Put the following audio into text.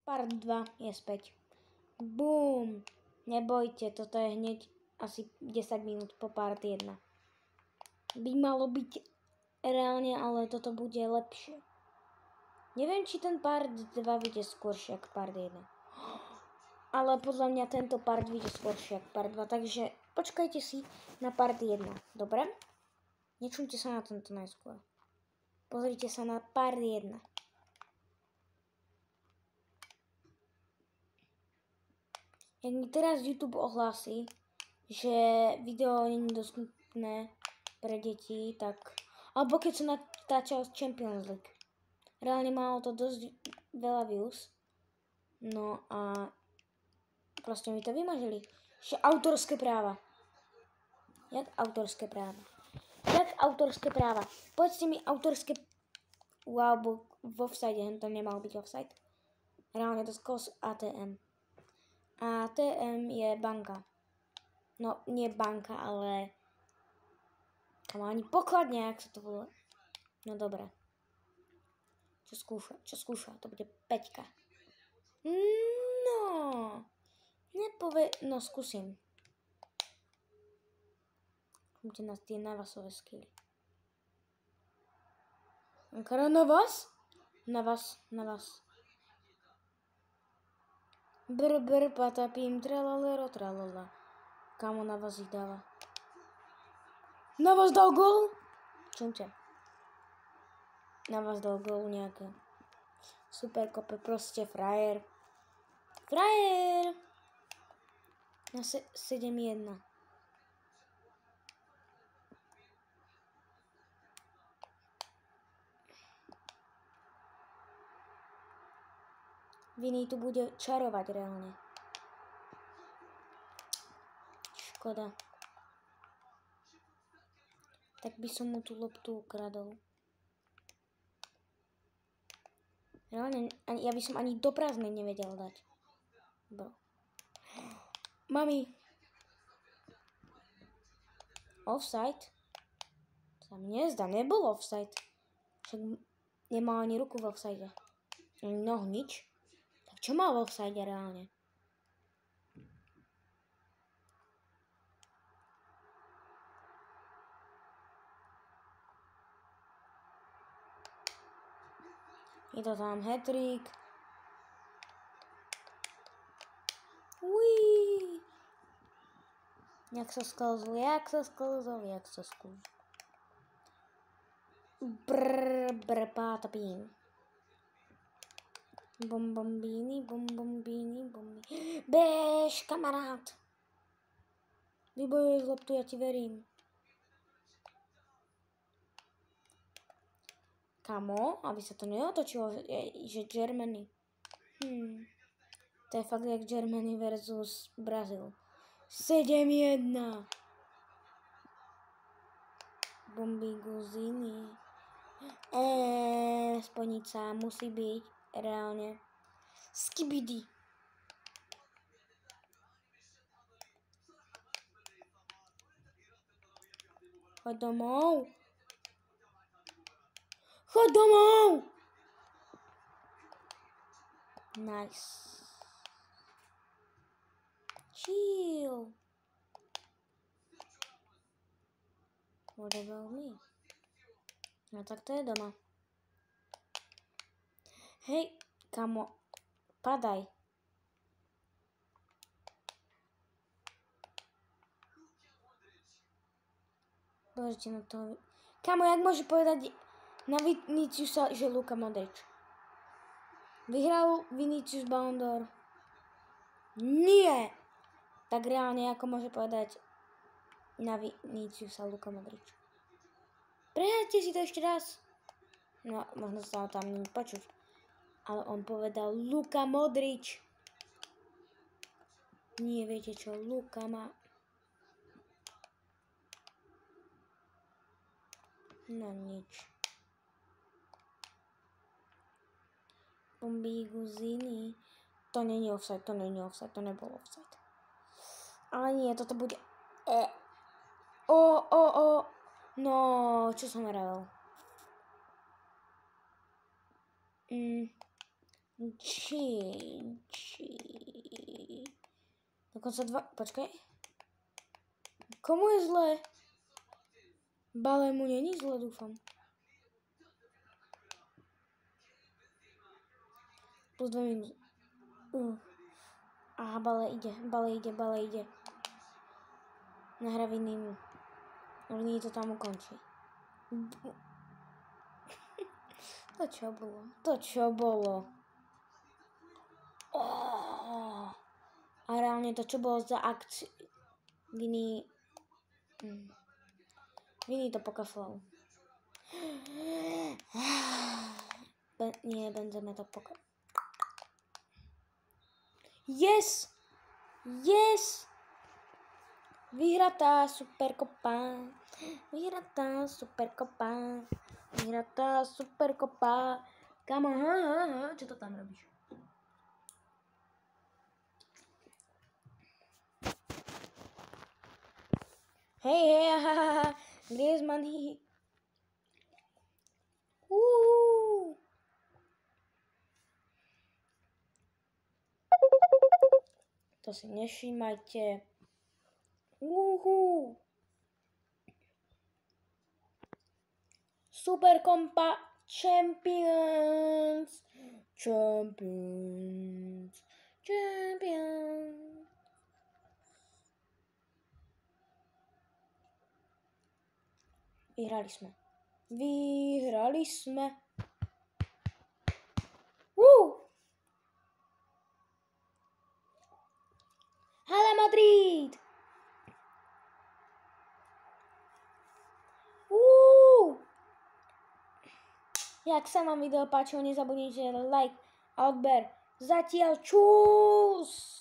Part 2 je späť. Bum. Nebojte, toto je hneď asi 10 minút po part 1. By malo byť reálne, ale toto bude lepšie. Neviem, či ten part 2 vyjde skôršie ako part 1. Ale podľa mňa tento part vyjde skôršie ako part 2, takže počkajte si na part 1, dobre? Nečujte sa na tento najskôr. Pozrite sa na part 1. Jak mi teraz YouTube ohlási, že video nie je dostupné pre deti, tak... Alebo keď som natáčal Champions League. Reálne malo to dosť veľa views. No a... proste mi to vymažili. Že autorské práva. Jak autorské práva? Jak autorské práva? Povedzte mi autorské... Wow, v offside, to nemal byť offside. Reálne to skos ATM. ATM je banka. No, nie banka, ale... Kam ani pokladne, jak sa to volá. No dobre. Čo skúša? To bude 5. No. No, skúsim. Skúmte na tie navasové skily. Ankara na vás? Na vás. Brr, patapím, tralalero, tralala. Kámo, na vás ich dáva. Na vás dal gól? Čumte. Na vás dal gól nejaké. Super kope, proste frajer. Frajer! Na 7-1. Viny tu bude čarovať reálne. Škoda. Tak by som mu tú loptu ukradol. Reálne, ja by som ani do prázdnej nevedel dať. Bro. Mami. Offside? Sa mi nezdá, nebol offside. Však nemal ani ruku v offside. Ani nohu, nič. Tak čo mal v offside reálne? Je to tam hat-trick. Uiii. Jak sa sklzol. Brr, patapím. Bombini. Bež, kamarád. Vybojuješ loptu, ja ti verím. Kamo, aby sa to neotočilo, že Germany. To je fakt jak Germany versus Brazil. 7-1. Bomby Guziny. Spojnica musí byť reálne. Skibidi. Choď domov. Nice. Chill. What about me? No tak to je doma. Hej, kamo, padaj. Božte na to. Kamo, jak môže povedať na Viniciusa, že Luka Modrič? Vyhral Vinicius Ballon d'Or? Nie! Tak reálne, ako môže povedať na Viniciusa Luka Modrič? Prehráte si to ešte raz? No, možno sa tam nepočuť. Ale on povedal Luka Modrič. Nie viete čo, Luka má... No nič. Bomby Guziny. To není offside, to nebol offside. Ale nie, toto bude... No, čo som hral? Či. Dokonca 2. Počkaj. Komu je zle? Balému není zle, dúfam. Plus 2 minus. Aha, Balé ide. Nahra Vinnymu. Vinny to tam ukončí. To čo bolo? A reálne to čo bolo za akciu? Vinny to pokašľal. Nie, Benzema to pokašľal. Yes! Vyhratá Superkopa. Come on. Čo to tam robíš? Hej, Griezmann. To si nevšímajte. Superkompa Champions. Vyhrali sme. Hala Madrid! Jak sa vám video páčilo, nezabudnite like a odber. Zatiaľ čus!